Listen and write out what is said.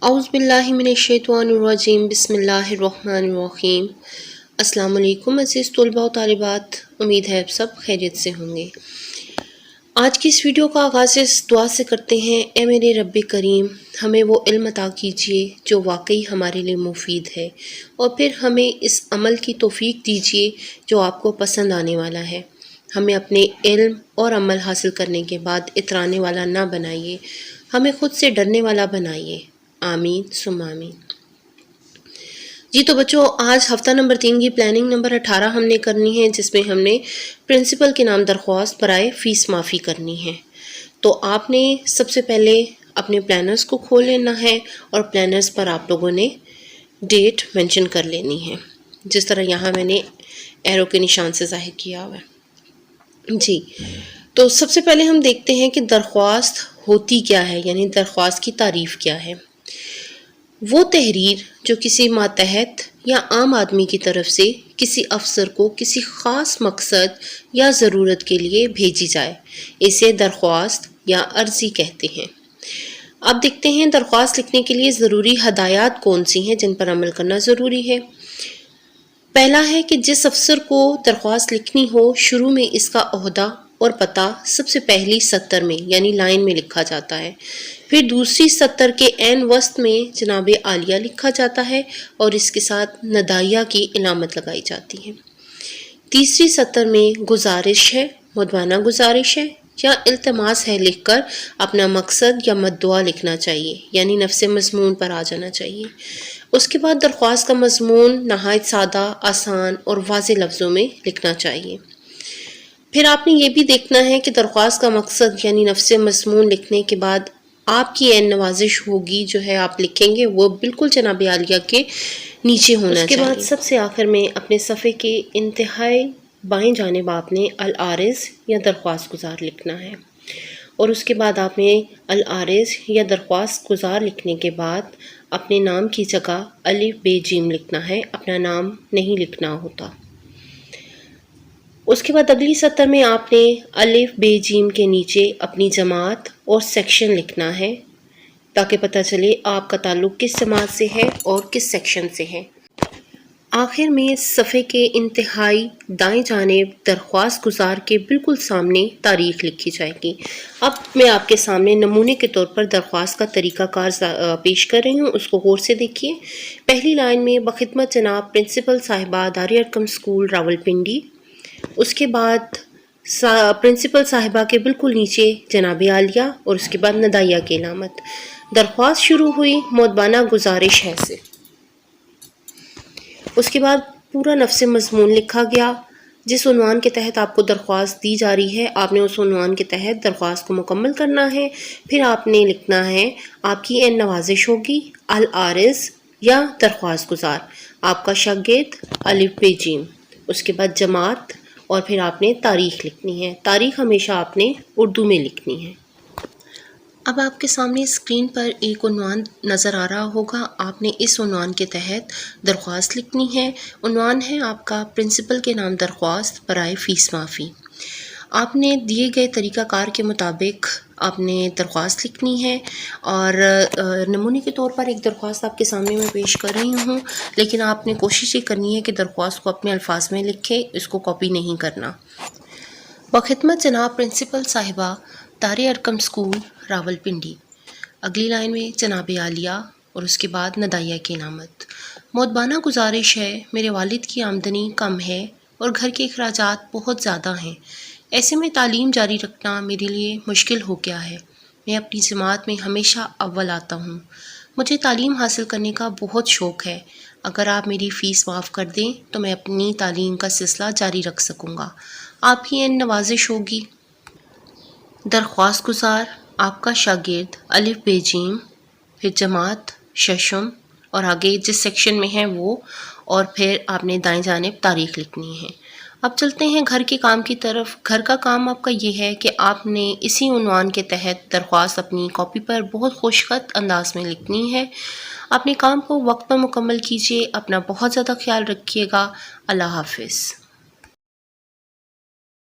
اعوذ باللہ من الشیطان الرجیم بسم اللہ الرحمن الرحیم۔ السلام علیکم عزیز طلباء و طالبات، امید ہے آپ سب خیریت سے ہوں گے۔ آج کی اس ویڈیو کا آغاز اس دعا سے کرتے ہیں، اے میرے رب کریم ہمیں وہ علم عطا کیجیے جو واقعی ہمارے لیے مفید ہے، اور پھر ہمیں اس عمل کی توفیق دیجیے جو آپ کو پسند آنے والا ہے۔ ہمیں اپنے علم اور عمل حاصل کرنے کے بعد اترانے والا نہ بنائیے، ہمیں خود سے ڈرنے والا بنائیے، آمین ثم آمین۔ جی تو بچوں، آج ہفتہ نمبر 3 کی پلاننگ نمبر 18 ہم نے کرنی ہے، جس میں ہم نے پرنسپل کے نام درخواست برائے فیس معافی کرنی ہے۔ تو آپ نے سب سے پہلے اپنے پلانرز کو کھول لینا ہے، اور پلانرز پر آپ لوگوں نے ڈیٹ مینشن کر لینی ہے، جس طرح یہاں میں نے ایرو کے نشان سے ظاہر کیا ہوا ہے۔ جی تو سب سے پہلے ہم دیکھتے ہیں کہ درخواست ہوتی کیا ہے، یعنی درخواست کی تعریف کیا ہے۔ وہ تحریر جو کسی ماتحت یا عام آدمی کی طرف سے کسی افسر کو کسی خاص مقصد یا ضرورت کے لیے بھیجی جائے، اسے درخواست یا عرضی کہتے ہیں۔ اب دیکھتے ہیں درخواست لکھنے کے لیے ضروری ہدایات کون سی ہیں جن پر عمل کرنا ضروری ہے۔ پہلا ہے کہ جس افسر کو درخواست لکھنی ہو، شروع میں اس کا عہدہ اور پتہ سب سے پہلی سطر میں یعنی لائن میں لکھا جاتا ہے، پھر دوسری سطر کے عین وسط میں جناب عالیہ لکھا جاتا ہے اور اس کے ساتھ ندائیہ کی علامت لگائی جاتی ہے۔ تیسری سطر میں گزارش ہے، مدونہ گزارش ہے یا التماس ہے لکھ کر اپنا مقصد یا مدعا لکھنا چاہیے، یعنی نفس مضمون پر آ جانا چاہیے۔ اس کے بعد درخواست کا مضمون نہایت سادہ، آسان اور واضح لفظوں میں لکھنا چاہیے۔ پھر آپ نے یہ بھی دیکھنا ہے کہ درخواست کا مقصد یعنی نفس مضمون لکھنے کے بعد آپ کی عین نوازش ہوگی، جو ہے آپ لکھیں گے، وہ بالکل جناب عالیہ کے نیچے ہونا چاہیے۔ اس کے بعد سب سے آخر میں اپنے صفحے کے انتہائی بائیں جانب آپ نے العارض یا درخواست گزار لکھنا ہے، اور اس کے بعد آپ نے العارض یا درخواست گزار لکھنے کے بعد اپنے نام کی جگہ الف ب جیم لکھنا ہے، اپنا نام نہیں لکھنا ہوتا۔ اس کے بعد اگلی سطر میں آپ نے الف ب جیم کے نیچے اپنی جماعت اور سیکشن لکھنا ہے، تاکہ پتہ چلے آپ کا تعلق کس جماعت سے ہے اور کس سیکشن سے ہے۔ آخر میں صفحے کے انتہائی دائیں جانب درخواست گزار کے بالکل سامنے تاریخ لکھی جائے گی۔ اب میں آپ کے سامنے نمونے کے طور پر درخواست کا طریقہ کار پیش کر رہی ہوں، اس کو غور سے دیکھیے۔ پہلی لائن میں بخدمت جناب پرنسپل صاحبہ دار ارقم اسکول راولپنڈی، اس کے بعد پرنسپل صاحبہ کے بالکل نیچے جناب عالیہ، اور اس کے بعد ندائیہ کی علامت۔ درخواست شروع ہوئی مؤدبانہ گزارش ہے سے، اس کے بعد پورا نفس مضمون لکھا گیا۔ جس عنوان کے تحت آپ کو درخواست دی جا رہی ہے، آپ نے اس عنوان کے تحت درخواست کو مکمل کرنا ہے۔ پھر آپ نے لکھنا ہے، آپ کی عین نوازش ہوگی العارض یا درخواست گزار، آپ کا شاگرد الف ب جیم، اس کے بعد جماعت، اور پھر آپ نے تاریخ لکھنی ہے۔ تاریخ ہمیشہ آپ نے اردو میں لکھنی ہے۔ اب آپ کے سامنے اسکرین پر ایک عنوان نظر آ رہا ہوگا، آپ نے اس عنوان کے تحت درخواست لکھنی ہے۔ عنوان ہے آپ کا پرنسپل کے نام درخواست برائے فیس معافی۔ آپ نے دیے گئے طریقہ کار کے مطابق آپ نے درخواست لکھنی ہے، اور نمونے کے طور پر ایک درخواست آپ کے سامنے میں پیش کر رہی ہوں، لیکن آپ نے کوشش یہ کرنی ہے کہ درخواست کو اپنے الفاظ میں لکھیں، اس کو کاپی نہیں کرنا۔ بخدمت جناب پرنسپل صاحبہ دار ارقم اسکول راولپنڈی، اگلی لائن میں جناب عالیہ اور اس کے بعد ندائیہ کی علامت۔ مؤدبانہ گزارش ہے، میرے والد کی آمدنی کم ہے اور گھر کے اخراجات بہت زیادہ ہیں، ایسے میں تعلیم جاری رکھنا میرے لیے مشکل ہو گیا ہے۔ میں اپنی جماعت میں ہمیشہ اول آتا ہوں، مجھے تعلیم حاصل کرنے کا بہت شوق ہے، اگر آپ میری فیس معاف کر دیں تو میں اپنی تعلیم کا سلسلہ جاری رکھ سکوں گا، آپ کی عین نوازش ہوگی۔ درخواست گزار آپ کا شاگرد الف ب جیم، پھر جماعت ششم، اور آگے جس سیکشن میں ہے وہ، اور پھر آپ نے دائیں جانب تاریخ لکھنی ہے۔ اب چلتے ہیں گھر کے کام کی طرف۔ گھر کا کام آپ کا یہ ہے کہ آپ نے اسی عنوان کے تحت درخواست اپنی کاپی پر بہت خوش خط انداز میں لکھنی ہے۔ اپنے کام کو وقت پر مکمل کیجیے، اپنا بہت زیادہ خیال رکھیے گا۔ اللہ حافظ۔